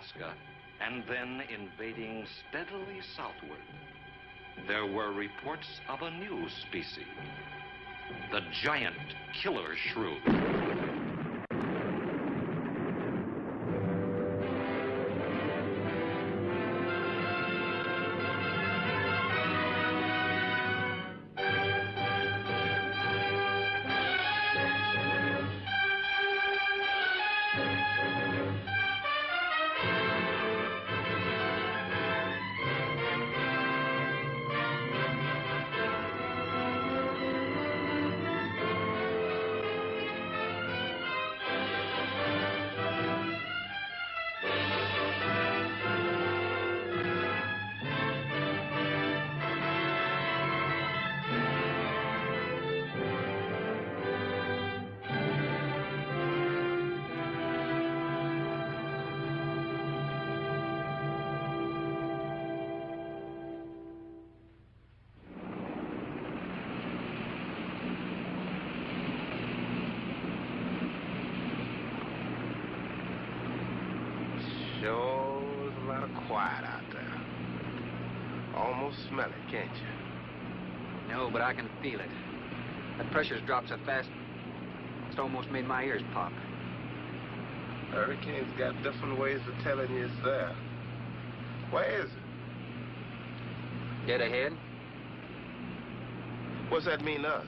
Alaska and then invading steadily southward, there were reports of a new species, the giant killer shrew. Sure is a lot of quiet out there. Almost smell it, can't you? No, but I can feel it. That pressure's dropped so fast, it's almost made my ears pop. Hurricane's got different ways of telling you it's there. Where is it? Dead ahead. What's that mean to us?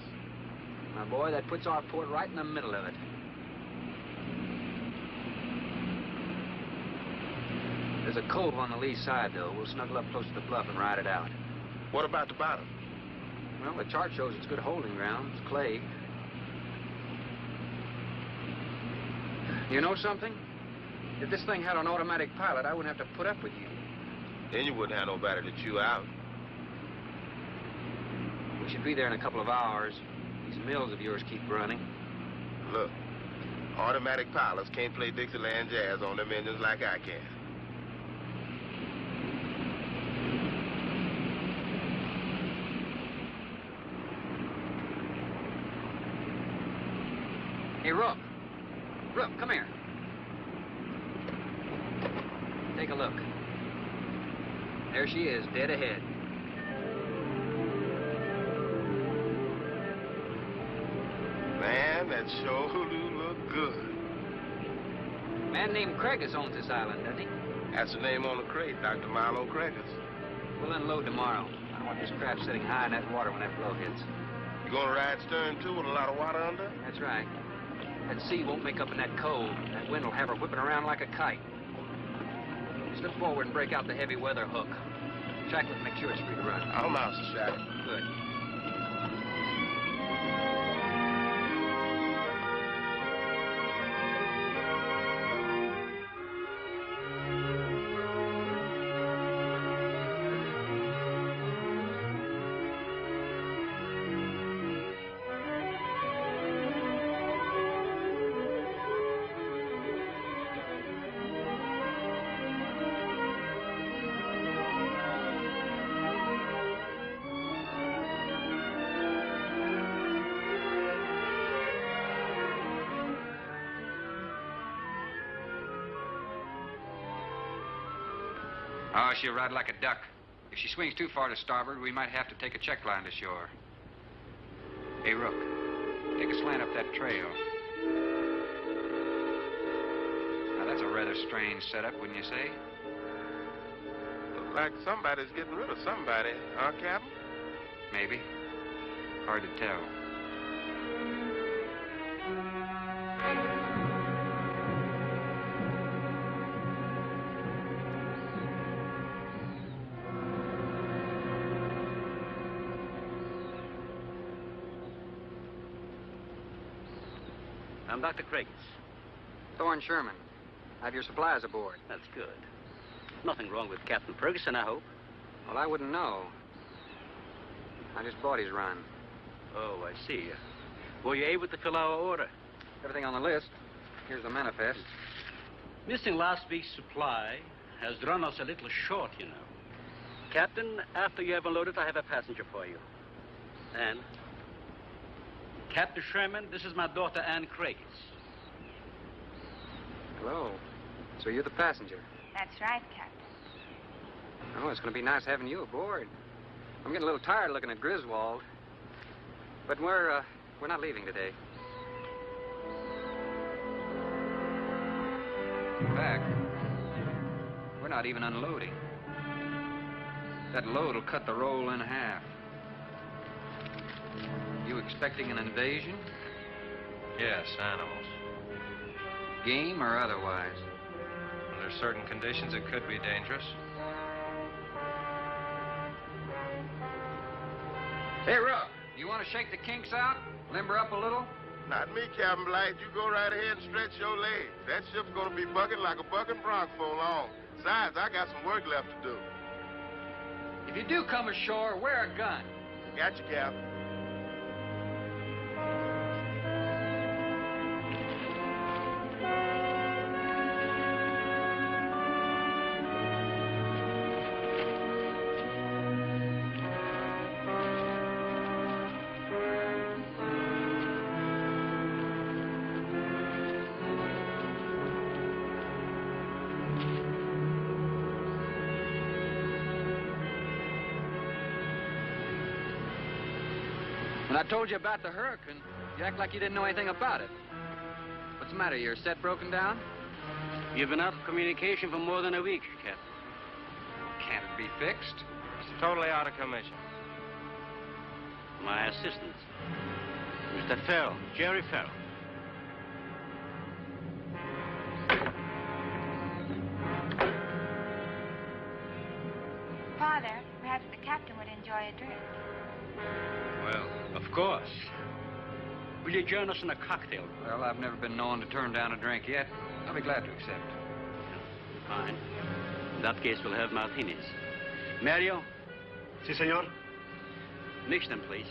My boy, that puts our port right in the middle of it. There's a cove on the lee side, though. We'll snuggle up close to the bluff and ride it out. What about the bottom? Well, the chart shows it's good holding ground. It's clay. You know something? If this thing had an automatic pilot, I wouldn't have to put up with you. Then you wouldn't have nobody to chew out. We should be there in a couple of hours. These mills of yours keep running. Look, automatic pilots can't play Dixieland jazz on them engines like I can. Hey, Rook. Rook, come here. Take a look. There she is, dead ahead. Man, that sure do look good. A man named Cragis owns this island, doesn't he? That's the name on the crate, Dr. Marlowe Cragis. We'll unload tomorrow. I don't want this craft sitting high in that water when that blow hits. You gonna ride stern, too, with a lot of water under? That's right. That sea won't make up in that cove. That wind will have her whipping around like a kite. Slip forward and break out the heavy weather hook. Shacklet, make sure it's free to run. I'll mouse the shackle. Good. Oh, she'll ride like a duck. If she swings too far to starboard, we might have to take a check line to shore. Hey, Rook, take a slant up that trail. Now, that's a rather strange setup, wouldn't you say? Looks like somebody's getting rid of somebody, huh, Captain? Maybe. Hard to tell. I'm Dr. Cragis. Thorne Sherman. Have your supplies aboard. That's good. Nothing wrong with Captain Ferguson, I hope. Well, I wouldn't know. I just bought his run. Oh, I see. Were you able to fill our order? Everything on the list. Here's the manifest. Missing last week's supply has run us a little short, you know. Captain, after you have unloaded, I have a passenger for you. Anne. Captain Sherman, this is my daughter, Anne Cragis. Hello. So you're the passenger. That's right, Captain. Oh, it's going to be nice having you aboard. I'm getting a little tired looking at Griswold. But we're not leaving today. In fact, we're not even unloading. That load will cut the roll in half. You expecting an invasion? Yes, animals. Game or otherwise? Under certain conditions, it could be dangerous. Hey, Rook, you want to shake the kinks out? Limber up a little? Not me, Captain Blight. You go right ahead and stretch your legs. That ship's gonna be bucking like a bucking bronc for long. Besides, I got some work left to do. If you do come ashore, wear a gun. Got you, Captain. When I told you about the hurricane, you act like you didn't know anything about it. What's the matter? Your set broken down? You've been out of communication for more than a week, Captain. Can't it be fixed? It's totally out of commission. My assistant, Mr. Farrel, Jerry Farrel. Father, perhaps the captain would enjoy a drink. Well, of course. Will you join us in a cocktail? Well, I've never been known to turn down a drink yet. I'll be glad to accept. Fine. In that case, we'll have martinis. Mario? Si, senor. Mix them, please.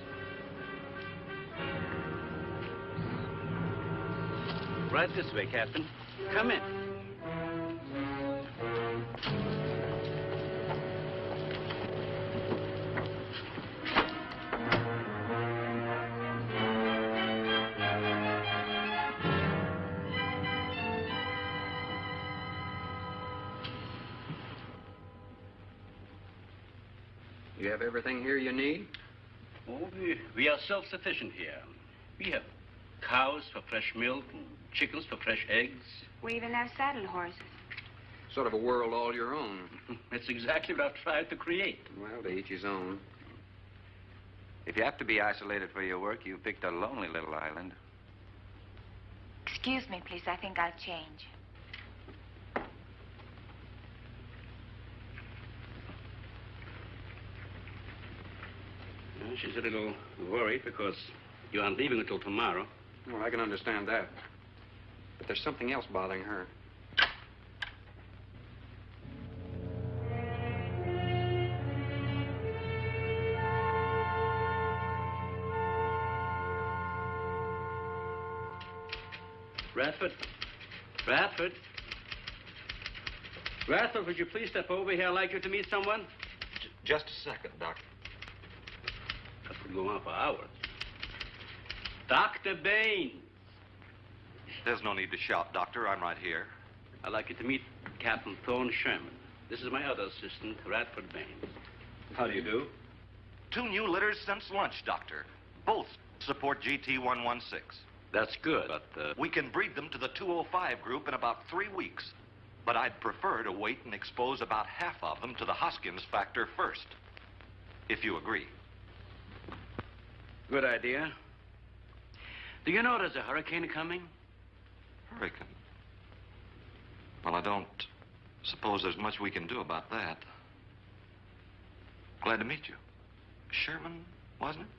Right this way, Captain. Come in. You have everything here you need? Oh, we are self-sufficient here. We have cows for fresh milk and chickens for fresh eggs. We even have saddle horses. Sort of a world all your own. That's exactly what I've tried to create. Well, to each his own. If you have to be isolated for your work, you picked a lonely little island. Excuse me, please. I think I'll change. Well, she's a little worried because you aren't leaving until tomorrow. Well, I can understand that. But there's something else bothering her. Radford? Radford? Radford, would you please step over here? I'd like you to meet someone. Just a second, Doctor. That could go on for hours. Dr. Baines. There's no need to shout, Doctor. I'm right here. I'd like you to meet Captain Thorne Sherman. This is my other assistant, Radford Baines. How do you do? 2 new litters since lunch, Doctor. Both support GT116. That's good, but, We can breed them to the 205 group in about 3 weeks. But I'd prefer to wait and expose about half of them to the Hoskins factor first. If you agree. Good idea. Do you know there's a hurricane coming? Hurricane? Well, I don't suppose there's much we can do about that. Glad to meet you. Sherman, wasn't it?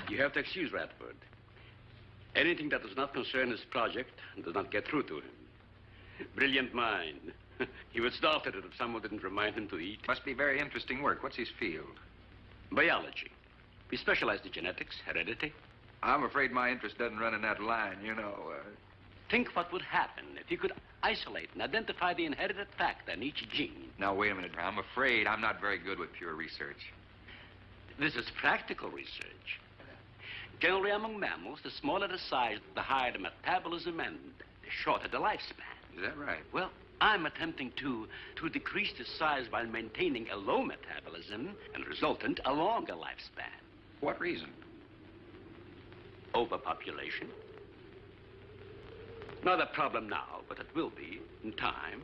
You have to excuse Radford. Anything that does not concern his project does not get through to him. Brilliant mind. He would start at it if someone didn't remind him to eat. Must be very interesting work. What's his field? Biology. We specialize in genetics, heredity. I'm afraid my interest doesn't run in that line, you know. Think what would happen if you could isolate and identify the inherited factor in each gene. Now, wait a minute. I'm afraid I'm not very good with pure research. This is practical research. Generally, among mammals, the smaller the size, the higher the metabolism and the shorter the lifespan. Is that right? Well, I'm attempting to decrease the size while maintaining a low metabolism and resultant a longer lifespan. For what reason? Overpopulation. Not a problem now, but it will be in time.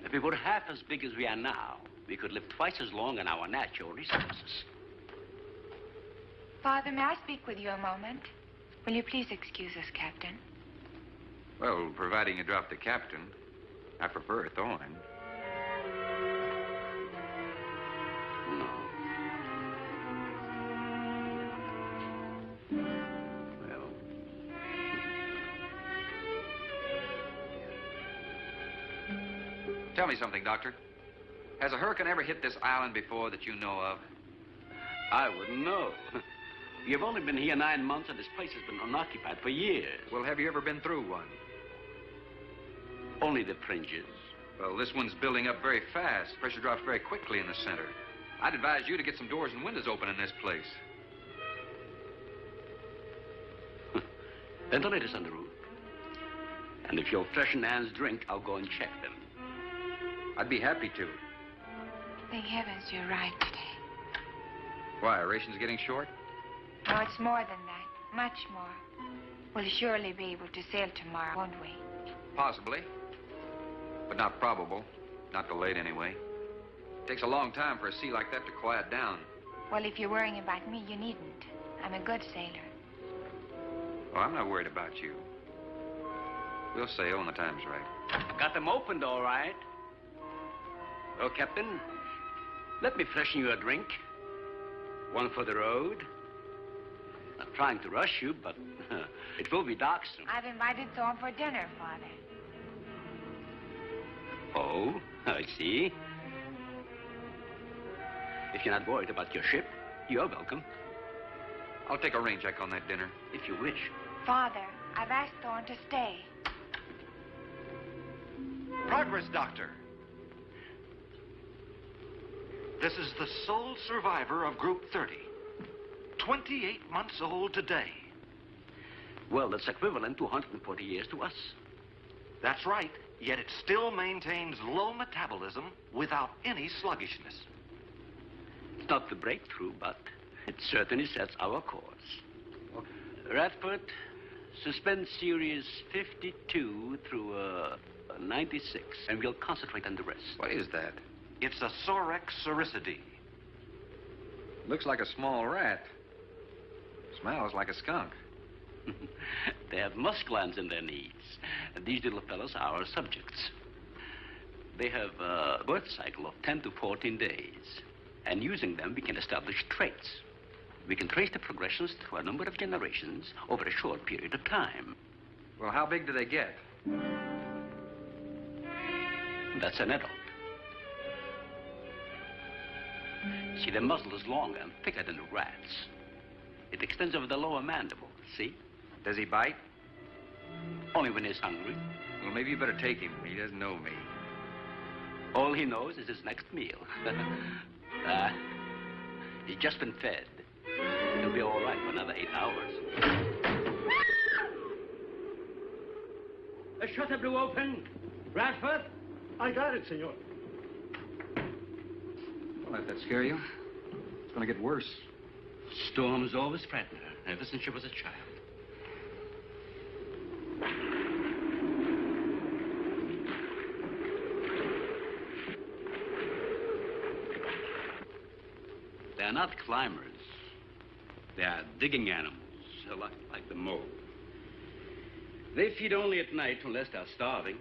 If we were half as big as we are now, we could live twice as long on our natural resources. Father, may I speak with you a moment? Will you please excuse us, Captain? Well, providing you drop the captain, I prefer Thorne. No. Well. Tell me something, Doctor. Has a hurricane ever hit this island before that you know of? I wouldn't know. You've only been here 9 months, and this place has been unoccupied for years. Well, have you ever been through one? Only the fringes. Well, this one's building up very fast. Pressure drops very quickly in the center. I'd advise you to get some doors and windows open in this place. Ventilators on the roof. And if you'll freshen Anne's drink, I'll go and check them. I'd be happy to. Thank heavens you're right today. Why, are rations getting short? No, it's more than that. Much more. We'll surely be able to sail tomorrow, won't we? Possibly. But not probable. Not till late, anyway. It takes a long time for a sea like that to quiet down. Well, if you're worrying about me, you needn't. I'm a good sailor. Well, I'm not worried about you. We'll sail when the time's right. Got them opened, all right. Well, Captain, let me freshen you a drink. One for the road. Not trying to rush you, but it will be dark soon. I've invited Thorne for dinner, Father. Oh, I see. If you're not worried about your ship, you're welcome. I'll take a rain check on that dinner. If you wish. Father, I've asked Thorne to stay. Progress, Doctor. This is the sole survivor of Group 30. 28 months old today. Well, that's equivalent to 140 years to us. That's right, yet it still maintains low metabolism without any sluggishness. It's not the breakthrough, but it certainly sets our course. Radford, suspend series 52 through 96, and we'll concentrate on the rest. What is that? It's a Sorex cericidae. Looks like a small rat. Smells like a skunk. They have musk glands in their knees. And these little fellows are our subjects. They have a birth cycle of 10 to 14 days. And using them, we can establish traits. We can trace the progressions through a number of generations over a short period of time. Well, how big do they get? That's an adult. See, the muzzle is longer and thicker than the rat's. It extends over the lower mandible, see? Does he bite? Only when he's hungry. Well, maybe you better take him. He doesn't know me. All he knows is his next meal. He's just been fed. He'll be all right for another 8 hours. The shutter blew open. Radford? I got it, senor. Don't let that scare you. It's going to get worse. Storms always frighten her, ever since she was a child. They're not climbers. They are digging animals, a lot like the mole. They feed only at night unless they're starving.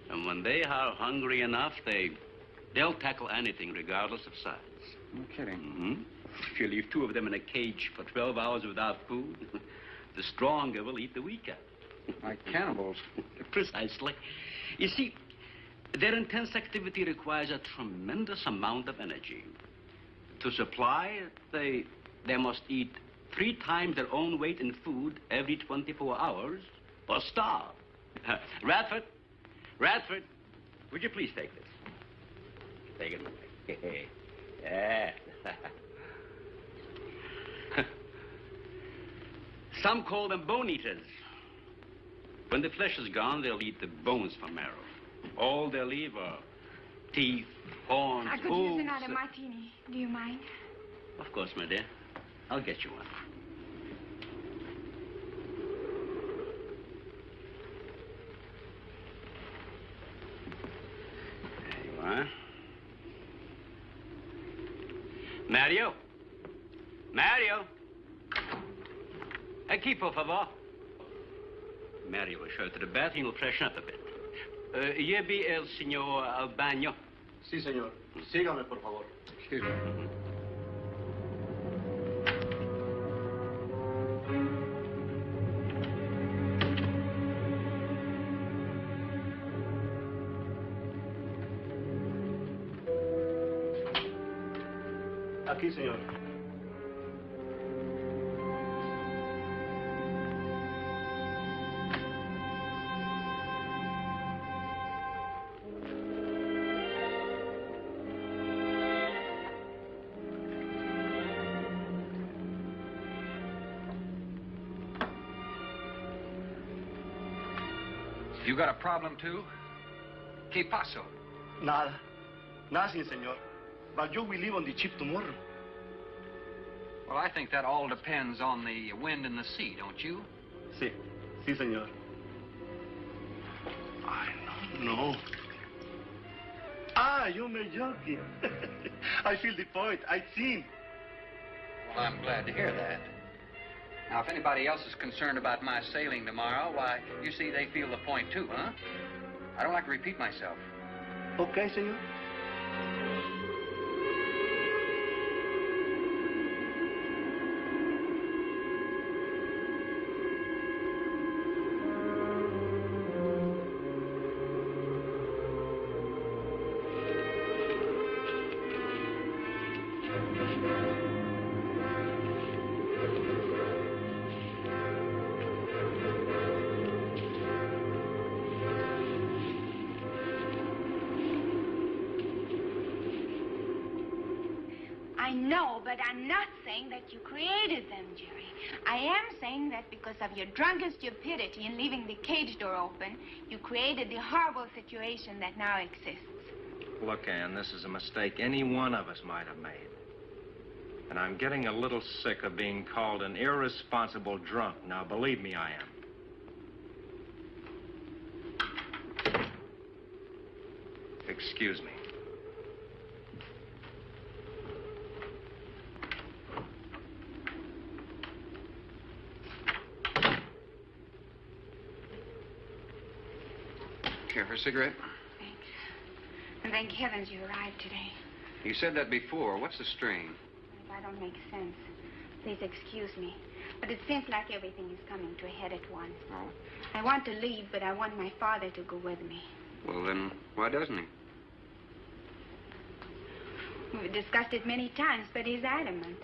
And when they are hungry enough, they'll tackle anything regardless of size. No kidding. Mm-hmm. If you leave 2 of them in a cage for 12 hours without food, the stronger will eat the weaker. Like cannibals. Precisely. You see, their intense activity requires a tremendous amount of energy. To supply, they must eat 3 times their own weight in food every 24 hours or starve. Radford, would you please take this? Take it away. Yeah. Some call them bone eaters. When the flesh is gone, they'll eat the bones for marrow. All they'll leave are teeth, horns, I could hooves. use another martini. Do you mind? Of course, my dear. I'll get you one. There you are. Mario? Mario? Aquí, por favor. Mario will show to the bath and he'll freshen up a bit. Lleve el señor al baño. Sí, señor. Sígame, por favor. Excuse me. Aquí, señor. You got a problem, too? ¿Qué pasó? Nada. Nothing, señor. But you will leave on the ship tomorrow. Well, I think that all depends on the wind and the sea, don't you? Sí. Sí, señor. I don't know. Ah, you're joking. I feel the point. I think. Well, I'm glad to hear that. Now, if anybody else is concerned about my sailing tomorrow, why, you see, they feel the point, too, huh? I don't like to repeat myself. Okay, señor. I know, but I'm not saying that you created them, Jerry. I am saying that because of your drunken stupidity in leaving the cage door open, you created the horrible situation that now exists. Look, Ann, this is a mistake any one of us might have made. And I'm getting a little sick of being called an irresponsible drunk. Now, believe me, I am. Excuse me. Care for a cigarette? Thanks. And thank heavens you arrived today. You said that before. What's the strain? If I don't make sense, please excuse me. But it seems like everything is coming to a head at once. Oh? I want to leave, but I want my father to go with me. Well, then, why doesn't he? We've discussed it many times, but he's adamant.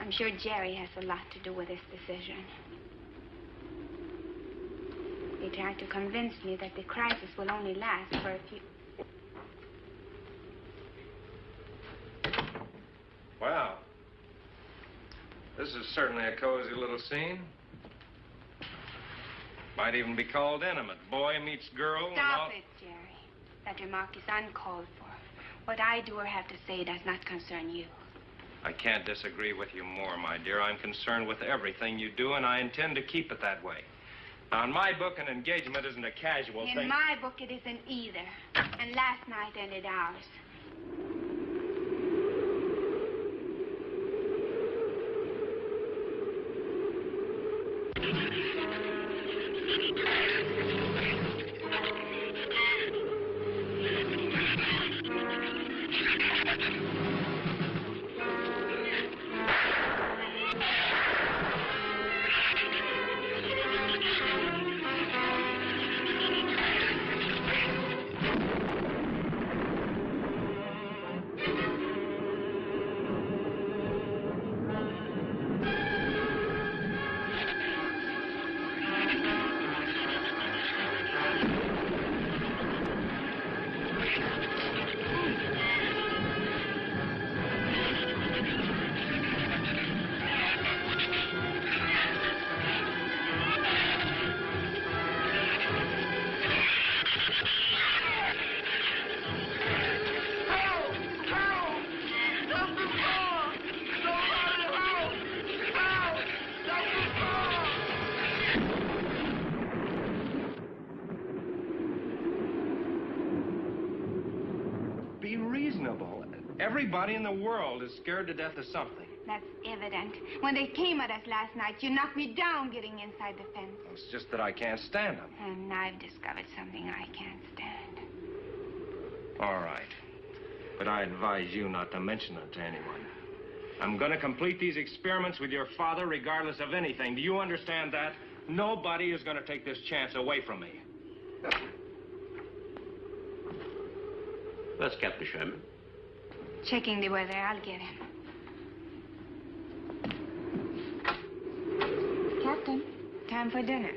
I'm sure Jerry has a lot to do with this decision. He tried to convince me that the crisis will only last for a few... Wow. This is certainly a cozy little scene. Might even be called intimate. Boy meets girl. Stop it, Jerry. That remark is uncalled for. What I do or have to say does not concern you. I can't disagree with you more, my dear. I'm concerned with everything you do, and I intend to keep it that way. Now, in my book, an engagement isn't a casual thing. In my book, it isn't either. And last night ended ours. Everybody in the world is scared to death of something. That's evident. When they came at us last night, you knocked me down getting inside the fence. It's just that I can't stand them. And I've discovered something I can't stand. All right. But I advise you not to mention it to anyone. I'm going to complete these experiments with your father regardless of anything. Do you understand that? Nobody is going to take this chance away from me. Where's Captain Sherman? Checking the weather. I'll get him. Captain, time for dinner.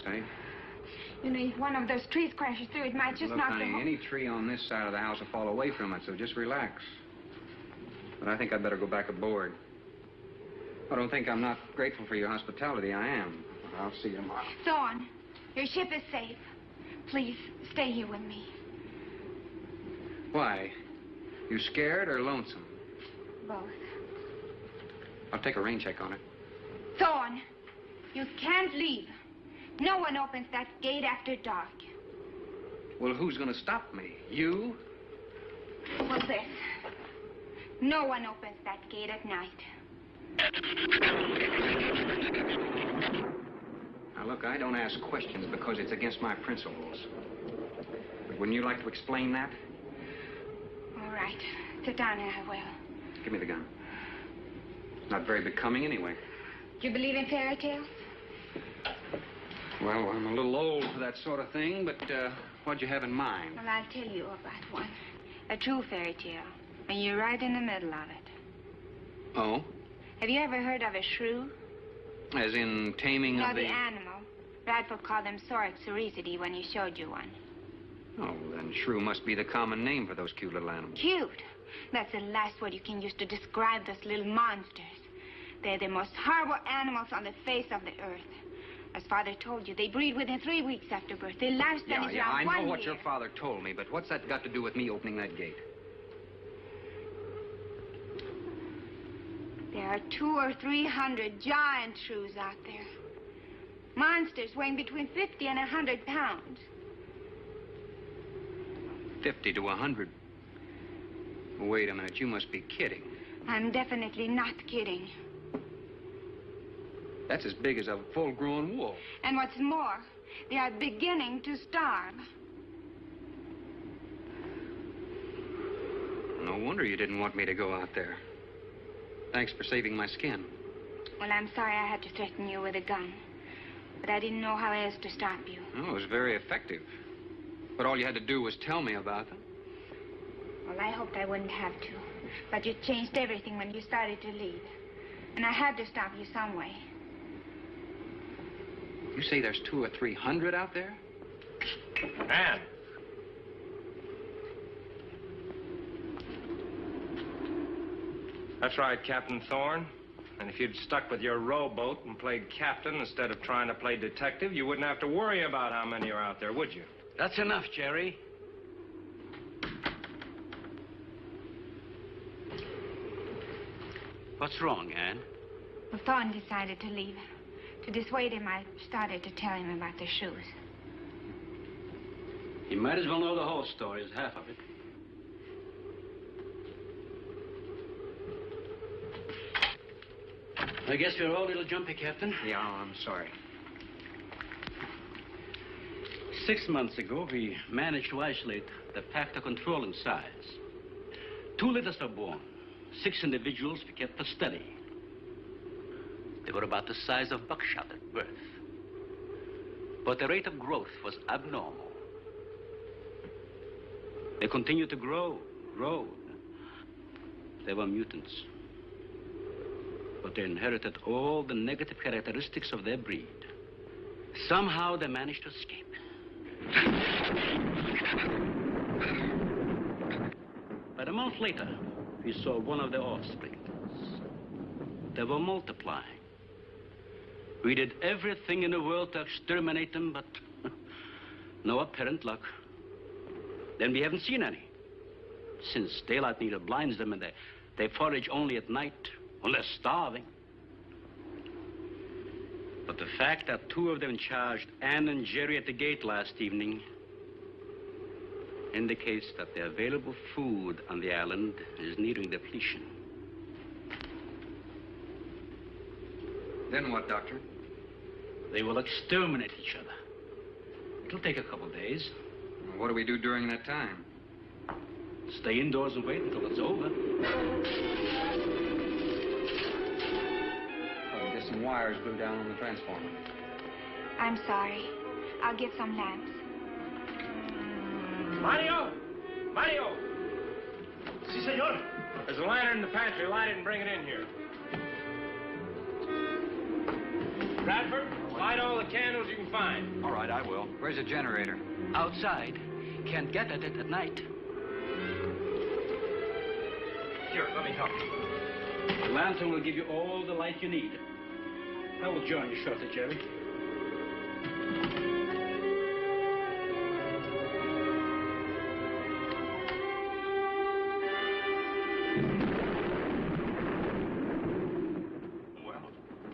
Stay. You know, if one of those trees crashes through, it might just Look, knock honey, the whole... any tree on this side of the house will fall away from it, so just relax. But I think I'd better go back aboard. I don't think I'm not grateful for your hospitality. I am. But I'll see you tomorrow. Thorne, your ship is safe. Please, stay here with me. Why? You scared or lonesome? Both. I'll take a rain check on it. Thorne, you can't leave. No one opens that gate after dark. Well, who's going to stop me? You? Well, this. No one opens that gate at night. Now, look, I don't ask questions because it's against my principles. But wouldn't you like to explain that? All right. Sit down and I will. Give me the gun. It's not very becoming anyway. Do you believe in fairy tales? Well, I'm a little old for that sort of thing, but what'd you have in mind? Well, I'll tell you about one. A true fairy tale. And you're right in the middle of it. Oh? Have you ever heard of a shrew? As in taming No, of the... the animal. Radford called them Sorixoricity when he showed you one. Oh, then shrew must be the common name for those cute little animals. Cute. That's the last word you can use to describe those little monsters. They're the most horrible animals on the face of the earth. As Father told you, they breed within 3 weeks after birth. Their lifespan is around 1 I know what year. your father told me, but what's that got to do with me opening that gate? There are 200 or 300 giant shrews out there. Monsters weighing between 50 and 100 pounds. 50 to 100. Wait a minute, you must be kidding. I'm definitely not kidding. That's as big as a full-grown wolf. And what's more, they are beginning to starve. No wonder you didn't want me to go out there. Thanks for saving my skin. Well, I'm sorry I had to threaten you with a gun. But I didn't know how else to stop you. Oh, it was very effective. But all you had to do was tell me about them. Well, I hoped I wouldn't have to. But you changed everything when you started to leave. And I had to stop you some way. You say there's 200 or 300 out there? Anne. That's right, Captain Thorne. And if you'd stuck with your rowboat and played captain instead of trying to play detective, you wouldn't have to worry about how many are out there, would you? That's enough, Jerry. What's wrong, Anne? Well, Thorne decided to leave. To dissuade him, I started to tell him about the shoes. You might as well know the whole story as half of it. I guess you're all a little jumpy, Captain. Yeah, I'm sorry. 6 months ago, we managed to isolate the factor controlling size. 2 litters are born. 6 individuals we kept for study. They were about the size of buckshot at birth. But the rate of growth was abnormal. They continued to grow. They were mutants. But they inherited all the negative characteristics of their breed. Somehow they managed to escape. But a month later, we saw one of their offspring. They were multiplying. We did everything in the world to exterminate them, but no apparent luck. Then we haven't seen any. Since daylight neither blinds them and they forage only at night, unless starving. But the fact that 2 of them charged Ann and Jerry at the gate last evening indicates that the available food on the island is nearing depletion. Then what, Doctor? They will exterminate each other. It'll take a couple days. What do we do during that time? Stay indoors and wait until it's over. I'll get some wires glued down on the transformer. I'm sorry. I'll get some lamps. Mario! Mario! Si, senor. There's a lantern in the pantry. Light it and bring it in here. Radford, light all the candles you can find. All right, I will. Where's the generator? Outside. Can't get at it at night. Here, let me help you. The lantern will give you all the light you need. I will join you shortly, Jerry. Well,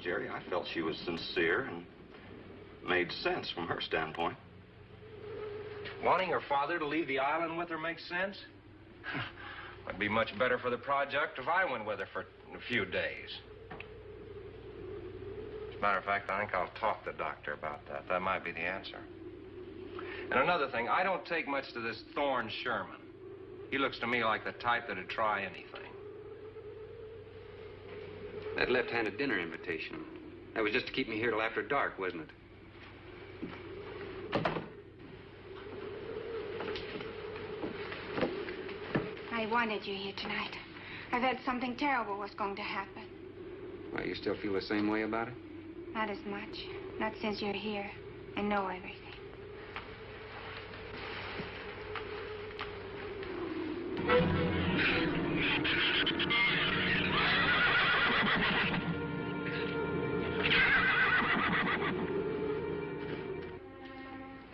Jerry, I felt she was sincere and made sense from her standpoint. Wanting her father to leave the island with her makes sense? Would be much better for the project if I went with her for a few days. As a matter of fact, I think I'll talk to the doctor about that. That might be the answer. And another thing, I don't take much to this Thorne Sherman. He looks to me like the type that'd try anything. That left-handed dinner invitation. That was just to keep me here till after dark, wasn't it? I wanted you here tonight. I thought something terrible was going to happen. Well, you still feel the same way about it? Not as much. Not since you're here and know everything.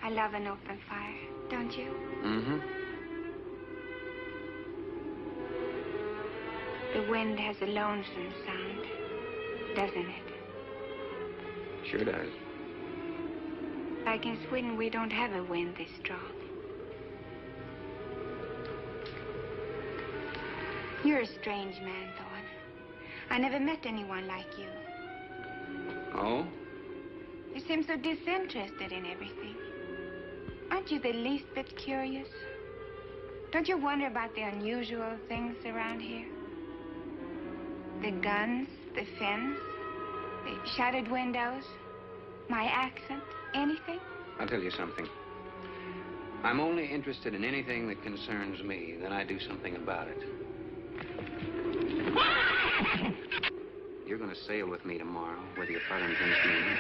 I love an open fire, don't you? Mm-hmm. The wind has a lonesome sound, doesn't it? Sure does. Like in Sweden, we don't have a wind this strong. You're a strange man, Thorne. I never met anyone like you. Oh? You seem so disinterested in everything. Aren't you the least bit curious? Don't you wonder about the unusual things around here? The guns, the fence, the shuttered windows, my accent, anything? I'll tell you something. I'm only interested in anything that concerns me. Then I do something about it. You're going to sail with me tomorrow, whether your father intends to or not.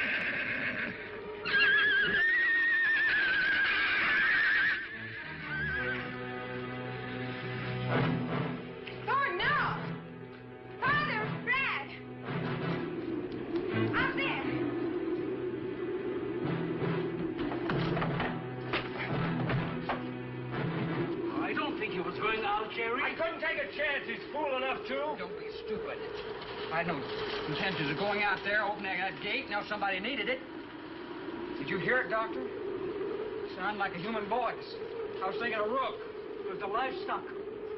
Thorne, no! Father, Brad! Out there! I don't think he was going out, Jerry. I couldn't take a chance. He's fool enough to. Don't be stupid. I had no intentions of going out there, opening that gate. Now somebody needed it. Did you hear it, Doctor? It sounded like a human voice. I was thinking a rook. It was the livestock.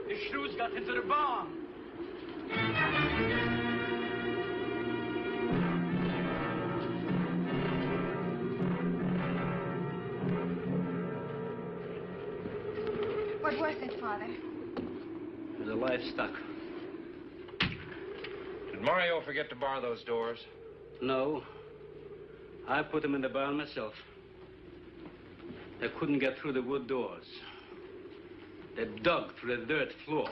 The Shrews got into the barn. What was it, Father? It was the livestock. Mario forget to bar those doors? No. I put them in the barn myself. They couldn't get through the wood doors. They dug through the dirt floor.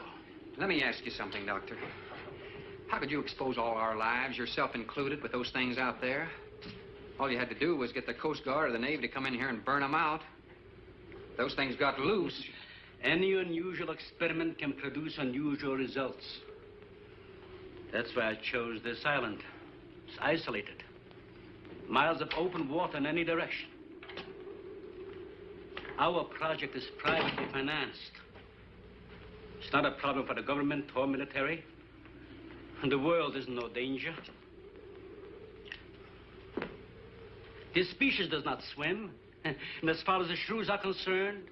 Let me ask you something, Doctor. How could you expose all our lives, yourself included, with those things out there? All you had to do was get the Coast Guard or the Navy to come in here and burn them out. Those things got loose. Any unusual experiment can produce unusual results. That's why I chose this island. It's isolated. Miles of open water in any direction. Our project is privately financed. It's not a problem for the government or military. And the world is in no danger. This species does not swim. And as far as the Shrews are concerned,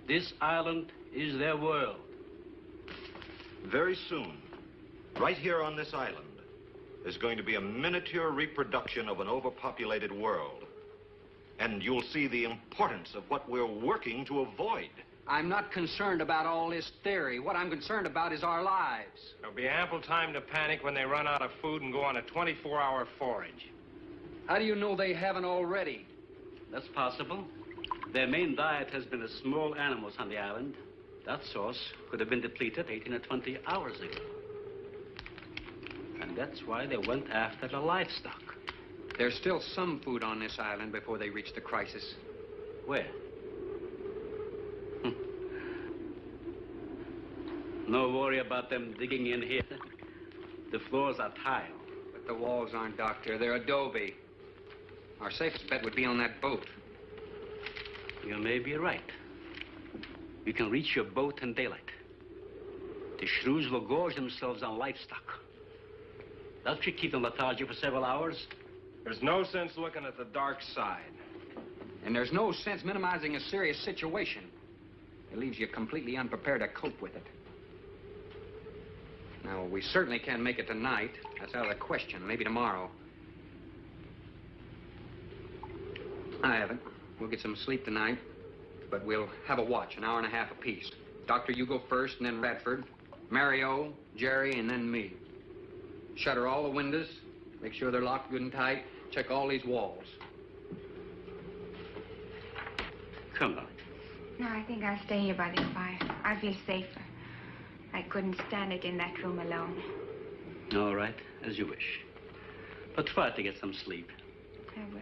this island is their world. Very soon, right here on this island, is going to be a miniature reproduction of an overpopulated world. And you'll see the importance of what we're working to avoid. I'm not concerned about all this theory. What I'm concerned about is our lives. There'll be ample time to panic when they run out of food and go on a 24-hour forage. How do you know they haven't already? That's possible. Their main diet has been the small animals on the island. That source could have been depleted 18 or 20 hours ago. And that's why they went after the livestock. There's still some food on this island before they reach the crisis. Where? No worry about them digging in here. The floors are tile. But the walls aren't, Doctor. They're adobe. Our safest bet would be on that boat. You may be right. You can reach your boat in daylight. The Shrews will gorge themselves on livestock. That should keep them lethargic for several hours. There's no sense looking at the dark side. And there's no sense minimizing a serious situation. It leaves you completely unprepared to cope with it. Now, we certainly can't make it tonight. That's out of the question. Maybe tomorrow. I haven't. We'll get some sleep tonight, but we'll have a watch, an hour and a half apiece. Doctor, you go first, and then Radford, Mario, Jerry, and then me. Shutter all the windows, make sure they're locked good and tight, check all these walls. Come on. No, I think I'll stay here by the fire. I feel safer. I couldn't stand it in that room alone. All right, as you wish. But try to get some sleep. I will.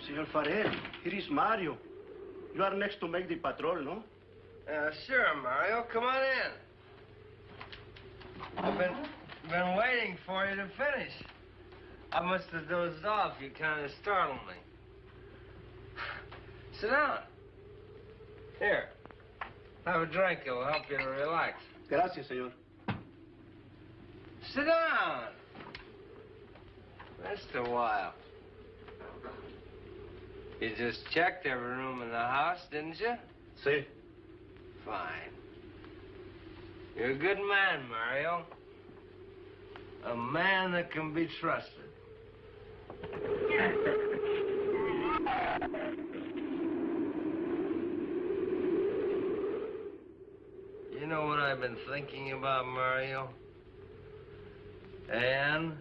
Senor Farrel, here is Mario. You are next to make the patrol, no? Sure, Mario. Come on in. I've been waiting for you to finish. I must have dozed off. You kind of startled me. Sit down. Here. Have a drink. It'll help you to relax. Gracias, senor. Sit down. Just a while. You just checked every room in the house, didn't you? Sí. Fine. You're a good man, Mario. A man that can be trusted. You know what I've been thinking about, Mario? Anne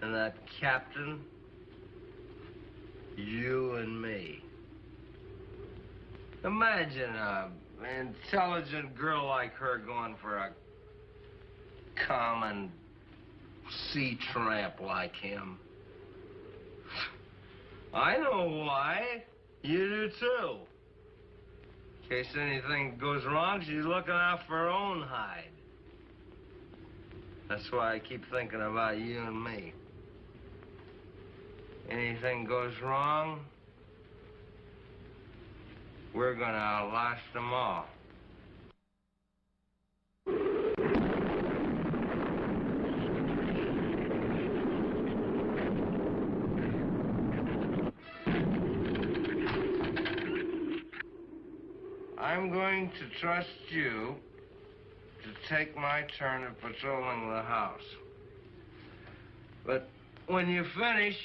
and that captain. You and me. Imagine an intelligent girl like her going for a common sea tramp like him. I know why. You do too. In case anything goes wrong, she's looking out for her own hide. That's why I keep thinking about you and me. Anything goes wrong, we're gonna outlast them all. I'm going to trust you to take my turn at patrolling the house. But when you finish,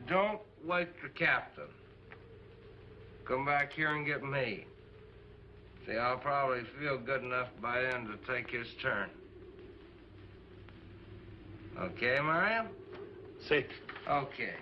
don't wake the captain. Come back here and get me. See, I'll probably feel good enough by then to take his turn. Okay, Mario? Sí. Okay.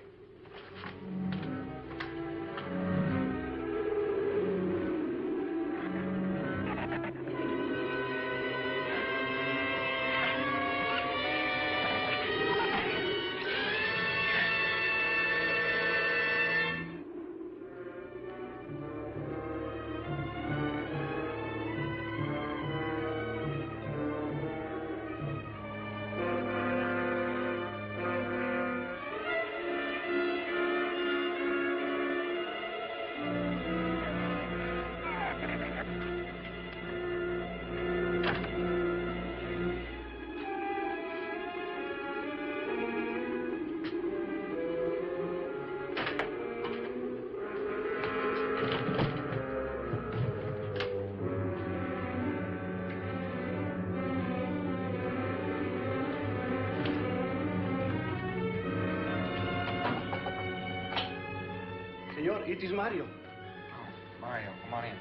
Señor, it is Mario. Oh, Mario, come on in.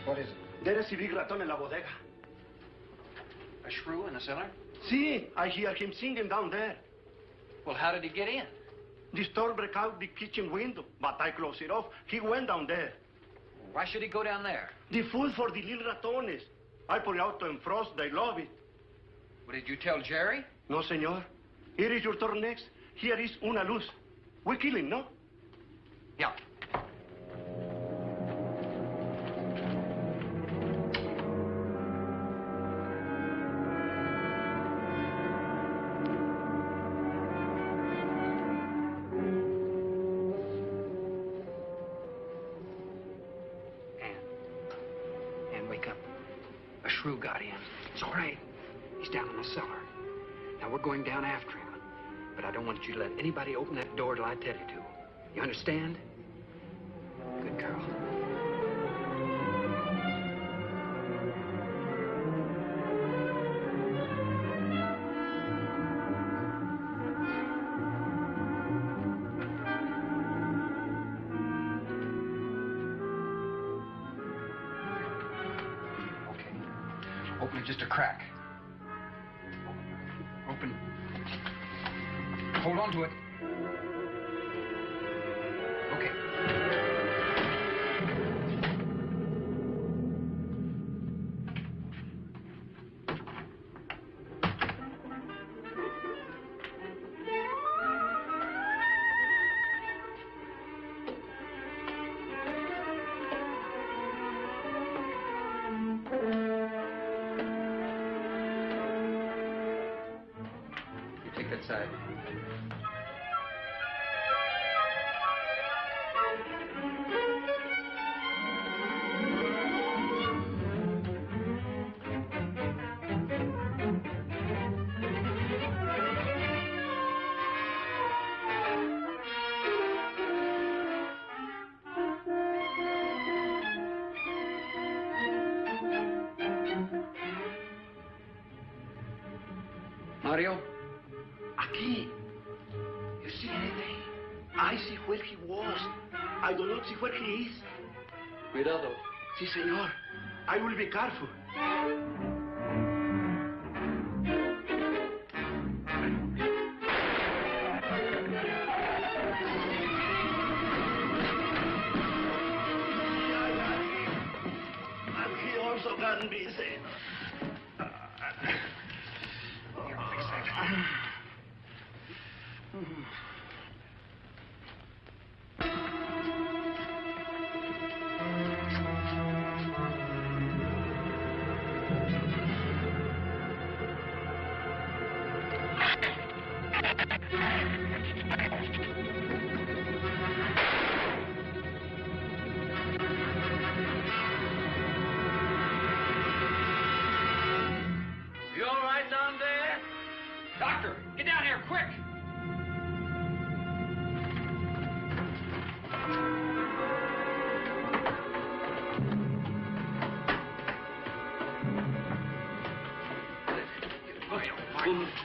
What is it? There is a big raton en la bodega. A shrew in the cellar? See, I hear him singing down there. Well, how did he get in? The store broke out the kitchen window, but I closed it off. He went down there. Why should he go down there? The food for the little ratones. I put it out to frost. They love it. What, did you tell Jerry? No, senor. Here is your turn next. Here is una luz. We kill him, no? Yeah. Ann, wake up. A shrew got in. It's all right. He's down in the cellar. Now, we're going down after him. But I don't want you to let anybody open that door till I tell you to. You understand? Good girl. Okay. Open it just a crack. Open. Hold on to it. Okay. You take that side. Mario? Aquí. You see anything? I see where he was. I do not see where he is. Cuidado. Sí, senor. I will be careful. And he also got busy.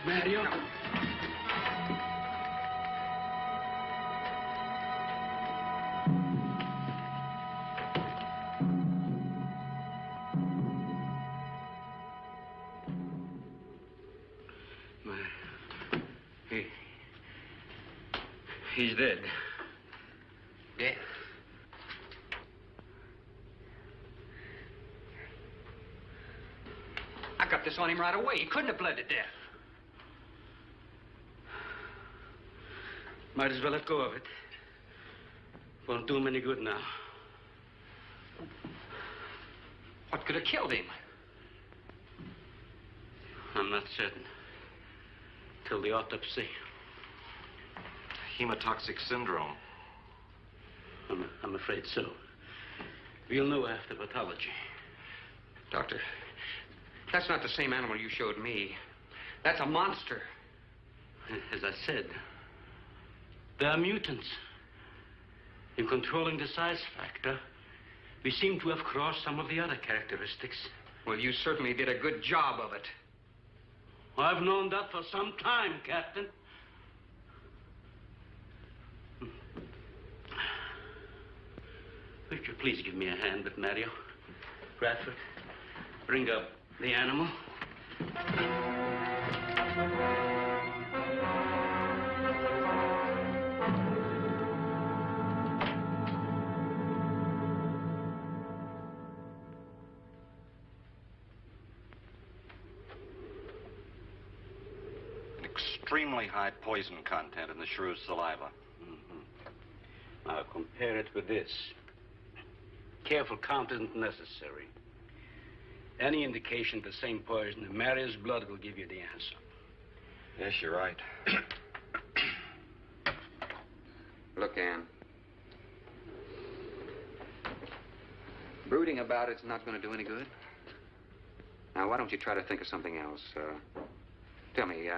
Mario. He's dead. Dead? I got this on him right away. He couldn't have bled to death. Might as well let go of it. Won't do him any good now. What could have killed him? I'm not certain. Till the autopsy. Hemotoxic syndrome. I'm afraid so. We'll know after pathology. Doctor, that's not the same animal you showed me. That's a monster. As I said, they are mutants. In controlling the size factor, we seem to have crossed some of the other characteristics. Well, you certainly did a good job of it. I've known that for some time, Captain. Would you please give me a hand with Mario? Radford, bring up the animal. An extremely high poison content in the Shrews' saliva. Now compare it with this. Careful count isn't necessary. Any indication of the same poison in Mario's blood will give you the answer. Yes, you're right. Look, Ann. Brooding about it's not going to do any good. Now, why don't you try to think of something else? Tell me,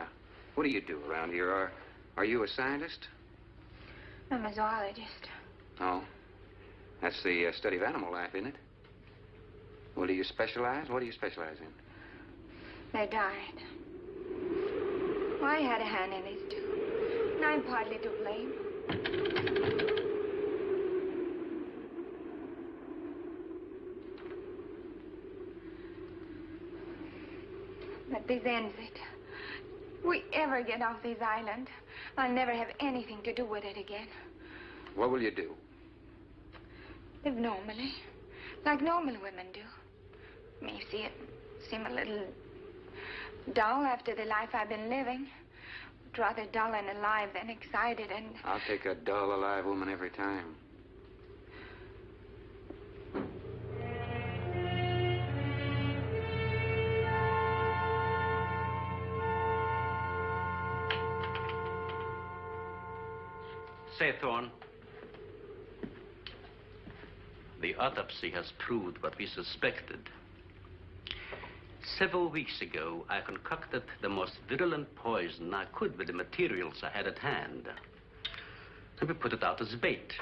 what do you do around here? Are you a scientist? I'm a zoologist. Oh. That's the study of animal life, isn't it? Well, do you specialize? What do you specialize in? They died. Well, I had a hand in this, too. And I'm partly to blame. But this ends it. If we ever get off this island, I'll never have anything to do with it again. What will you do? Live normally, like normal women do. May see it seem a little dull after the life I've been living. But rather dull and alive than excited and... I'll take a dull, alive woman every time. Say, Thorne. The autopsy has proved what we suspected. Several weeks ago, I concocted the most virulent poison I could with the materials I had at hand. And we put it out as bait.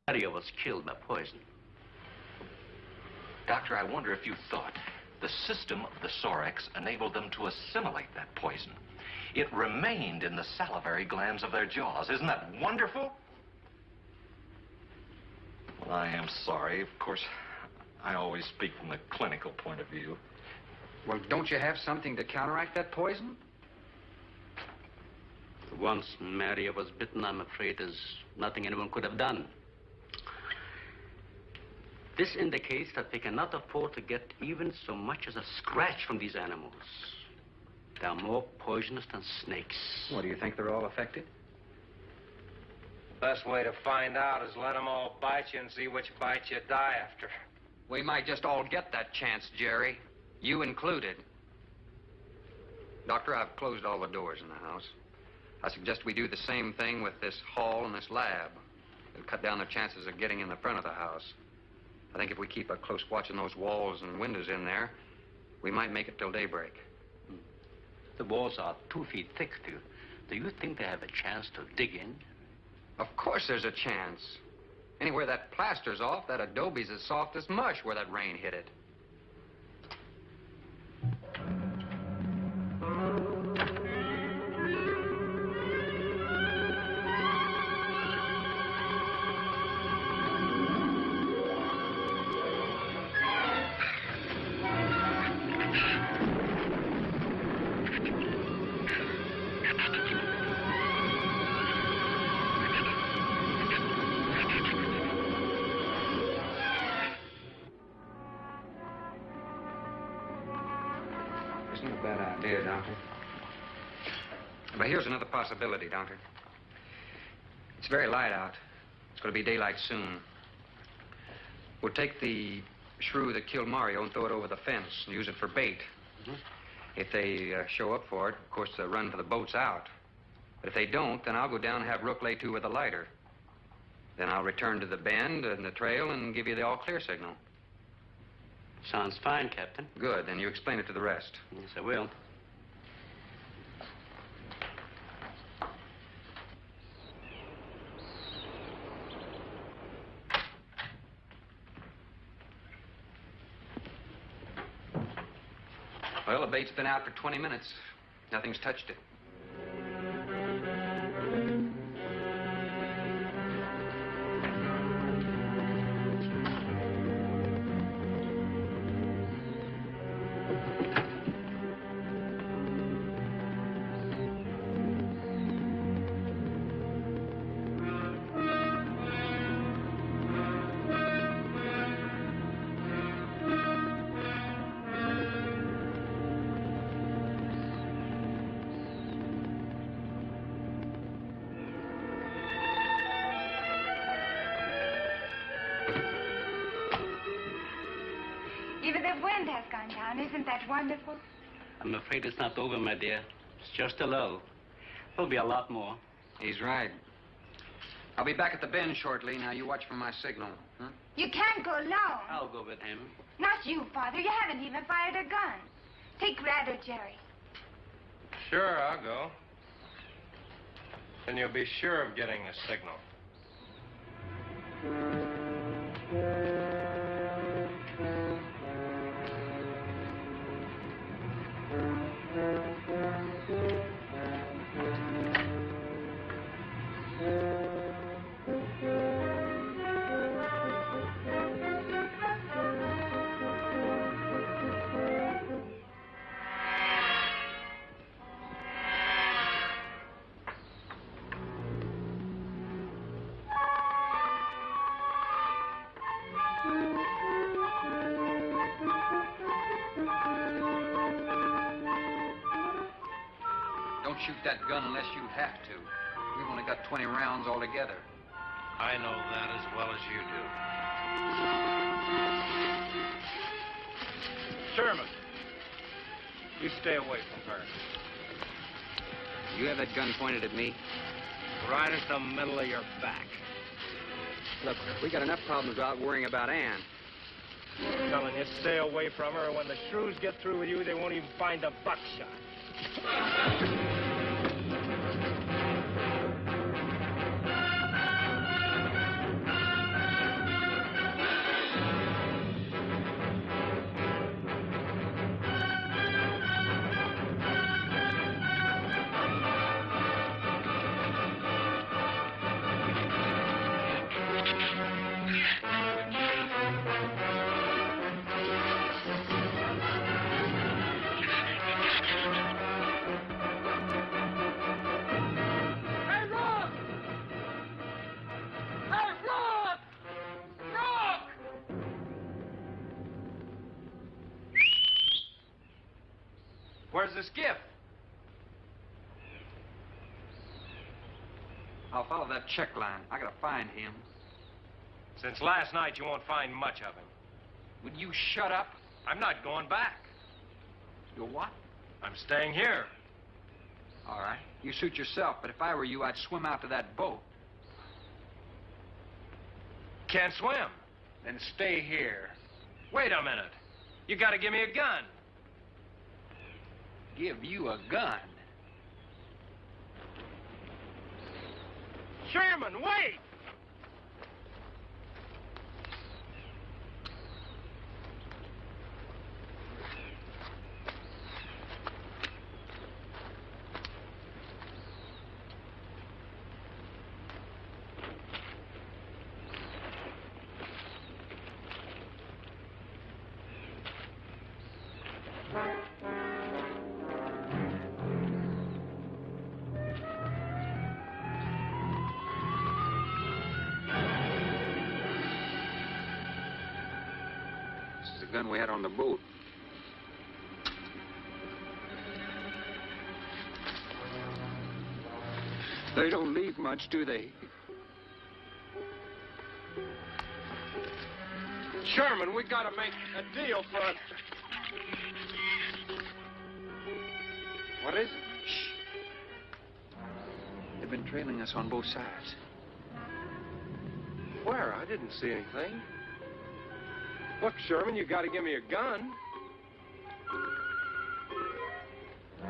Mario was killed by poison. Doctor, I wonder if you thought the system of the Sorex enabled them to assimilate that poison. It remained in the salivary glands of their jaws. Isn't that wonderful? Well, I am sorry. Of course, I always speak from the clinical point of view. Well, don't you have something to counteract that poison? Once Mario was bitten, I'm afraid there's nothing anyone could have done. This indicates that we cannot afford to get even so much as a scratch from these animals. They are more poisonous than snakes. What, do you think they're all affected? Best way to find out is let them all bite you and see which bite you die after. We might just all get that chance, Jerry. You included. Doctor, I've closed all the doors in the house. I suggest we do the same thing with this hall and this lab. It'll cut down the chances of getting in the front of the house. I think if we keep a close watch on those walls and windows in there, we might make it till daybreak. The walls are 2 feet thick. Do you think they have a chance to dig in? Of course there's a chance. Anywhere that plaster's off, that adobe's as soft as mush where that rain hit it. isn't a bad idea, Doctor. But here's another possibility, Doctor. It's very light out. It's going to be daylight soon. We'll take the shrew that killed Mario and throw it over the fence and use it for bait. Mm-hmm. If they show up for it, of course, they'll run for the boats out. But if they don't, then I'll go down and have Rook lay to with a lighter. Then I'll return to the bend and the trail and give you the all-clear signal. Sounds fine, Captain. Good. Then you explain it to the rest. Yes, I will. Well, the bait's been out for 20 minutes. Nothing's touched it. Even the wind has gone down. Isn't that wonderful? I'm afraid it's not over, my dear. It's just a lull. There'll be a lot more. He's right. I'll be back at the bend shortly. Now, you watch for my signal. Huh? You can't go alone. I'll go with him. Not you, Father. You haven't even fired a gun. Take Rad or Jerry. Sure, I'll go. Then you'll be sure of getting a signal. Don't shoot that gun unless you have to. We've only got 20 rounds altogether. I know that as well as you do. Sherman, you stay away from her. You have that gun pointed at me? Right at the middle of your back. Look, we got enough problems without worrying about Ann. I'm telling you, stay away from her, or when the Shrews get through with you, they won't even find a buckshot. Where's the skiff? I'll follow that check line. I gotta find him. Since last night, you won't find much of him. Would you shut up? I'm not going back. You're what? I'm staying here. All right. You suit yourself, but if I were you, I'd swim out to that boat. Can't swim. Then stay here. Wait a minute. You gotta give me a gun. Give you a gun? Sherman, wait! Gun we had on the boat. They don't leave much, do they? Sherman, we gotta make a deal for it. What is it? Shh. They've been trailing us on both sides. Where? I didn't see anything. Look, Sherman, you gotta give me a gun. All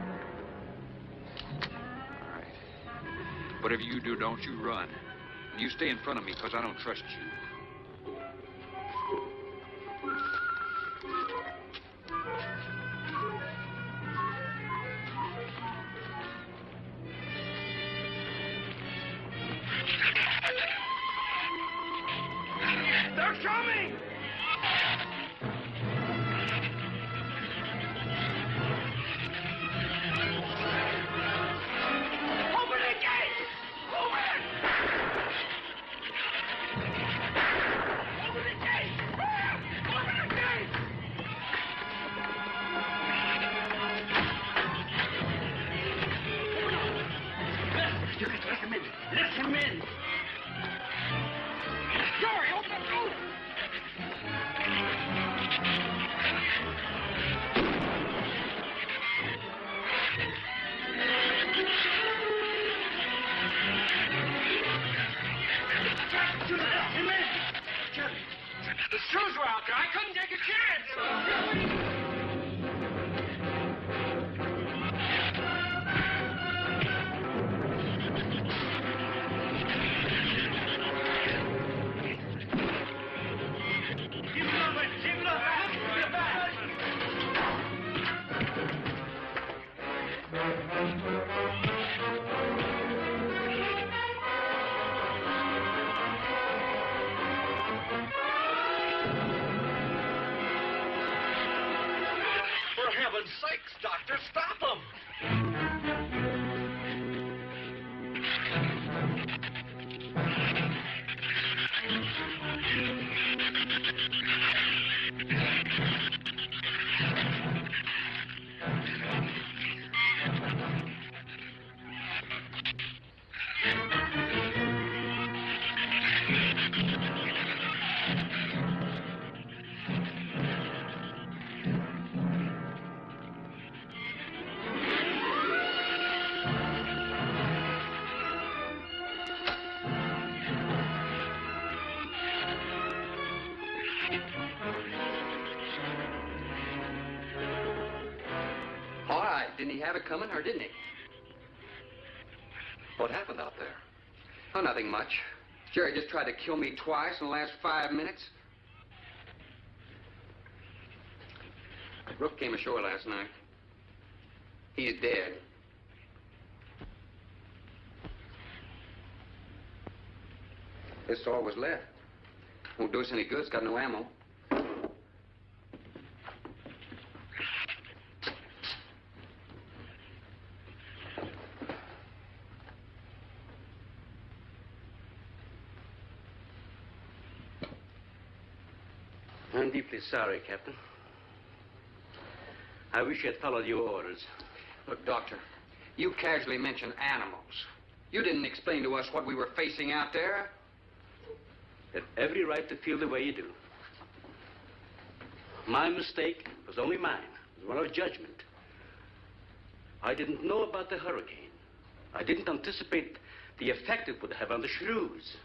right. Whatever you do, don't you run. You stay in front of me, because I don't trust you. They're coming! Open the gate! Open it! Open the gate! Open the gate! You can let him in. Let him in. Jerry, open the door! You let him in. Jerry. The Shrews were out there. I couldn't take a chance. Give it up, give it up. Give it back. For heaven's sakes, Doctor, stop them! All right. Didn't he have it coming, or didn't he? What happened out there? Oh, nothing much. Jerry just tried to kill me twice in the last 5 minutes. Brooke came ashore last night. He's dead. This all was left. Won't do us any good. It's got no ammo. I'm deeply sorry, Captain. I wish you had followed your orders. Look, Doctor, you casually mentioned animals. You didn't explain to us what we were facing out there. You have every right to feel the way you do. My mistake was only mine. It was one of judgment. I didn't know about the hurricane. I didn't anticipate the effect it would have on the Shrews.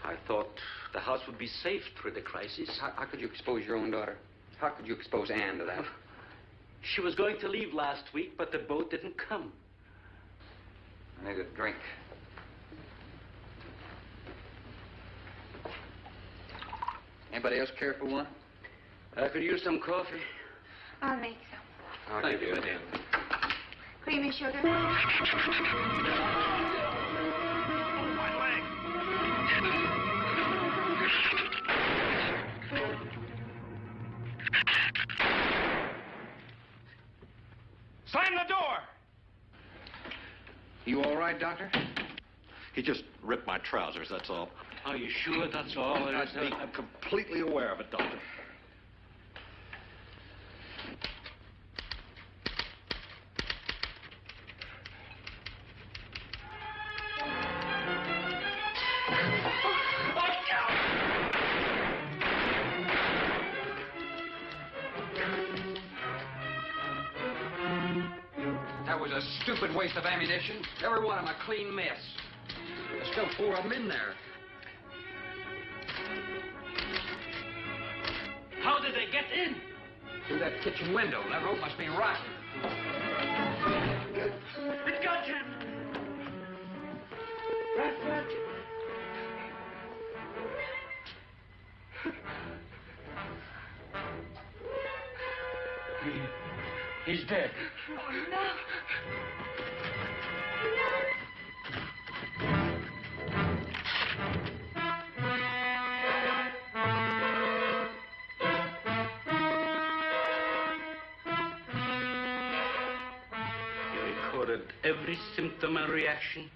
I thought the house would be safe through the crisis. How could you expose your own daughter? How could you expose Anne to that? She was going to leave last week, but the boat didn't come. I need a drink. Anybody else care for one? I could use some coffee. I'll make some. Thank you, madam. Creamy sugar? Slam the door! You all right, Doctor? He just ripped my trousers, that's all. Are you sure that's all there is? I'm completely aware of it, Doctor. a stupid waste of ammunition. Every one of them a clean mess. There's still 4 of them in there. How did they get in? Through that kitchen window. That rope must be rotten. It got him! Radford! He's dead. Oh, no. He recorded every symptom and reaction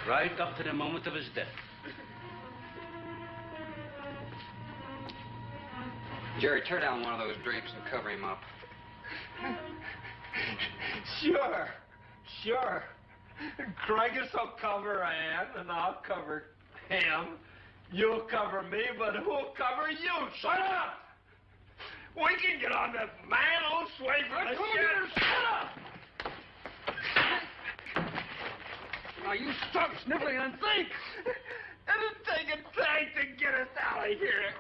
right up to the moment of his death. Jerry, tear down one of those drapes and cover him up. Sure. Cragis will cover Ann, and I'll cover him. You'll cover me, but who'll cover you? Shut up! We can get on that man-old slave. Shut up! Now, you stop sniveling and think! It'll take a tank to get us out of here.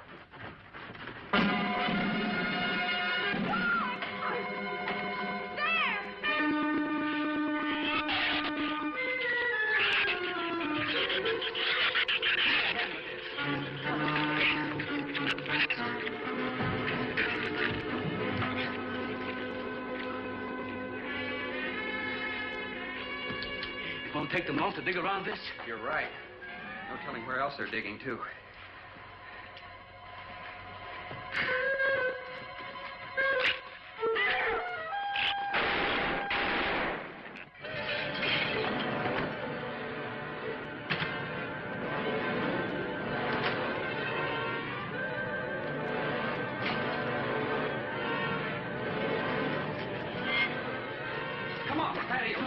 It won't take them long to dig around this. You're right. No telling where else they're digging, too. Come on, patio.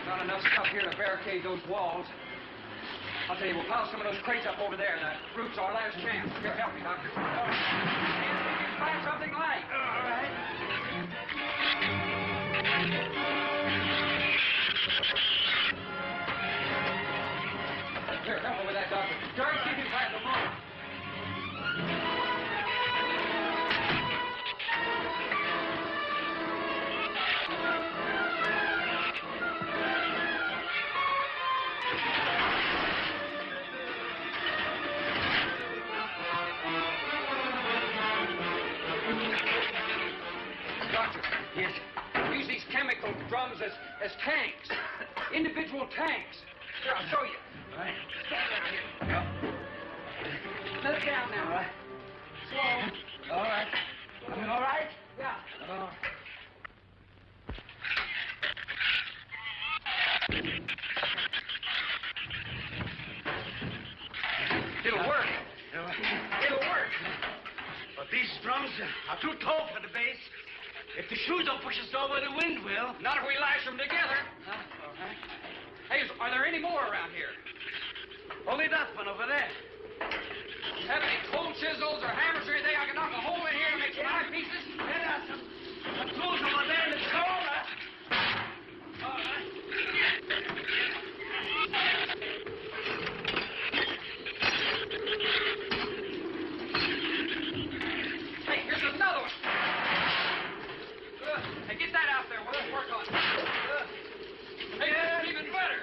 Not enough stuff here to barricade those walls. I'll tell you, we'll pile some of those crates up over there. The roof's our last chance. Here, help me, Doctor. Find something light. All right. Here, help me with that, Doctor. Jerry, keep him back a moment. Doctor. Yes? Use these chemical drums as tanks. Individual tanks. Here, I'll show you. All right. Stand down here. Let it down now. All right. Slow. All right. Coming all right? Yeah. Oh. It'll work. It'll work. But these drums are too tall for the base. If the shoes don't push us over, the wind will. Not if we lash them together. All right. Hey, are there any more around here? Only that one over there. Have any cold chisels or hammers or anything I can knock a hole in here to make some eye pieces? There are some tools over there in the store. All right. Hey, here's another one. Hey, get that out there. We'll work on it. Hey, that's even better.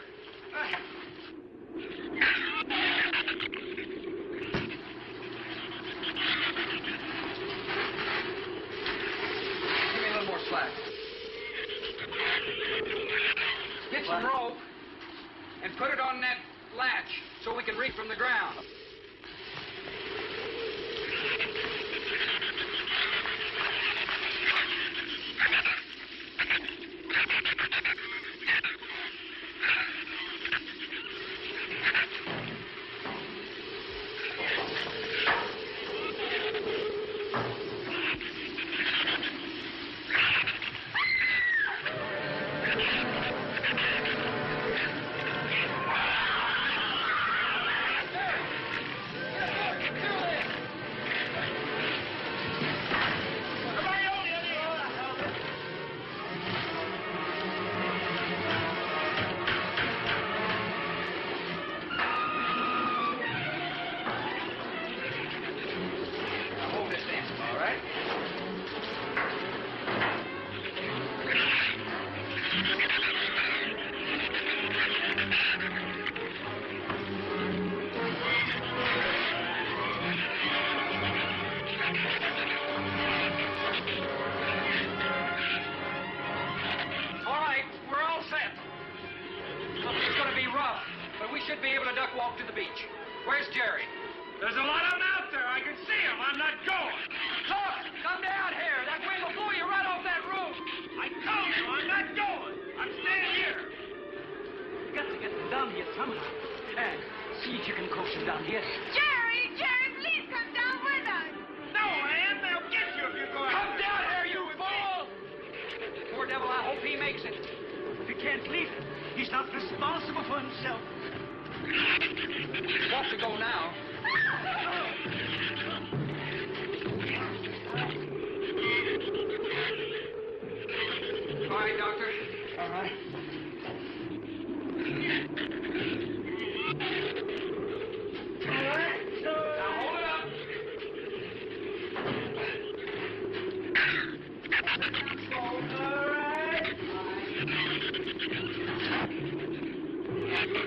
Give me a little more slack. Get some rope and put it on that latch so we can reach from the ground. Come on. And see if you can coax him down here. Jerry, please come down with us. No, Ann, they'll get you if you go out. Come down here, you fool! Poor devil, I hope he makes it. If he can't leave, he's not responsible for himself. He's got to go now. All right, Doctor. All right. Now hold it up.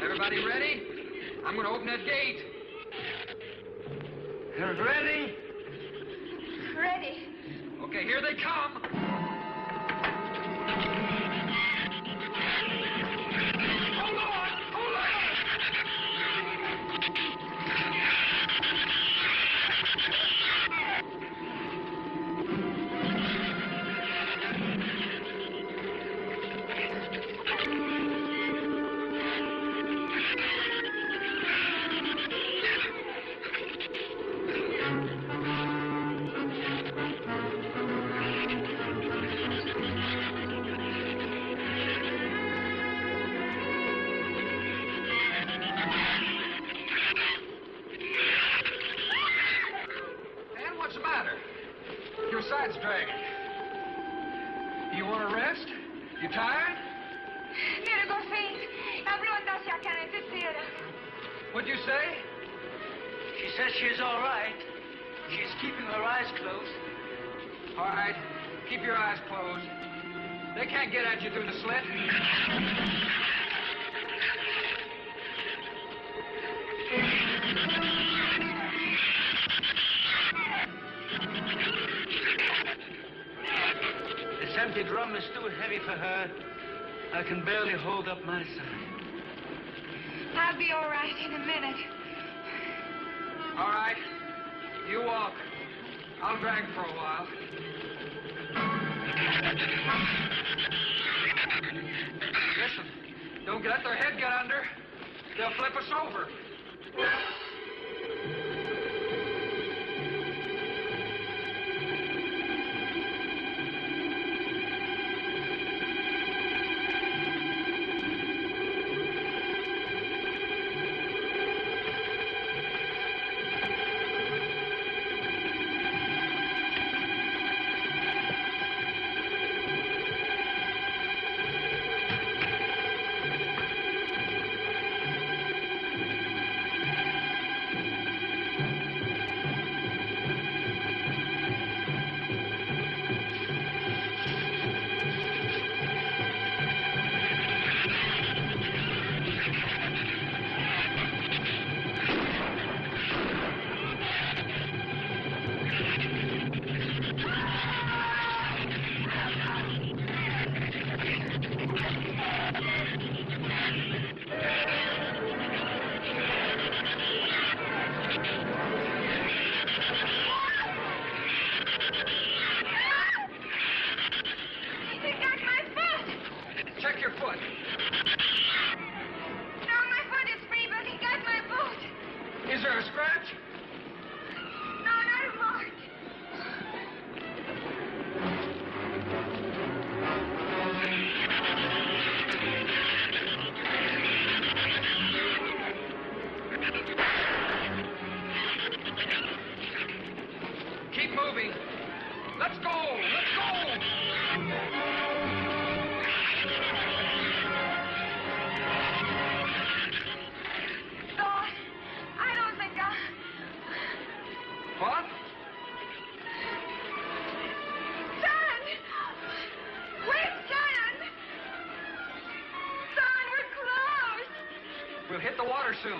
Everybody ready? I'm going to open that gate. Ready? Ready. Okay, here they come. Hold on! Hold on! Man, what's the matter? Your side's dragging. You want to rest? You tired? Mira, Goffin, habló andase a canetera. What'd you say? She says she's all right. She's keeping her eyes closed. All right, keep your eyes closed. They can't get at you through the slit. This empty drum is too heavy for her. I can barely hold up my side. I'll be all right in a minute. All right, you walk. I'll drag for a while. Listen, don't let their head get under. They'll flip us over. We'll hit the water soon.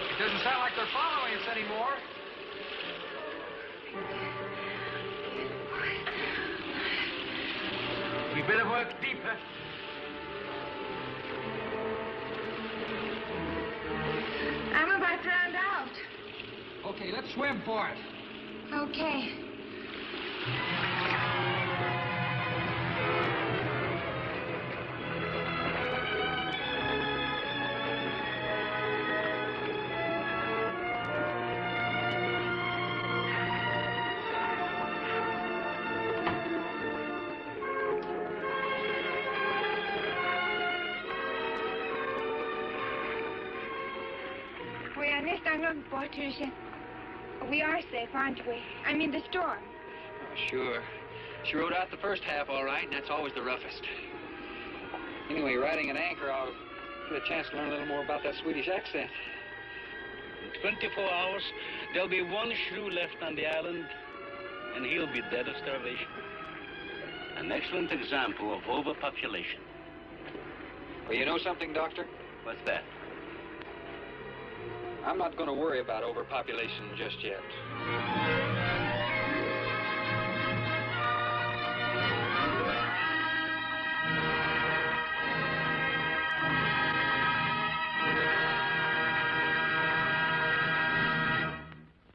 It doesn't sound like they're following us anymore. We better work deeper. I'm about drowned out. Okay, let's swim for it. Okay. We are next on the Patricia. We are safe, aren't we? I mean, the storm. Oh, sure. She rode out the first half all right, and that's always the roughest. Anyway, riding at anchor, I'll get a chance to learn a little more about that Swedish accent. In 24 hours, there'll be one shrew left on the island, and he'll be dead of starvation. An excellent example of overpopulation. Well, you know something, Doctor? What's that? I'm not going to worry about overpopulation just yet.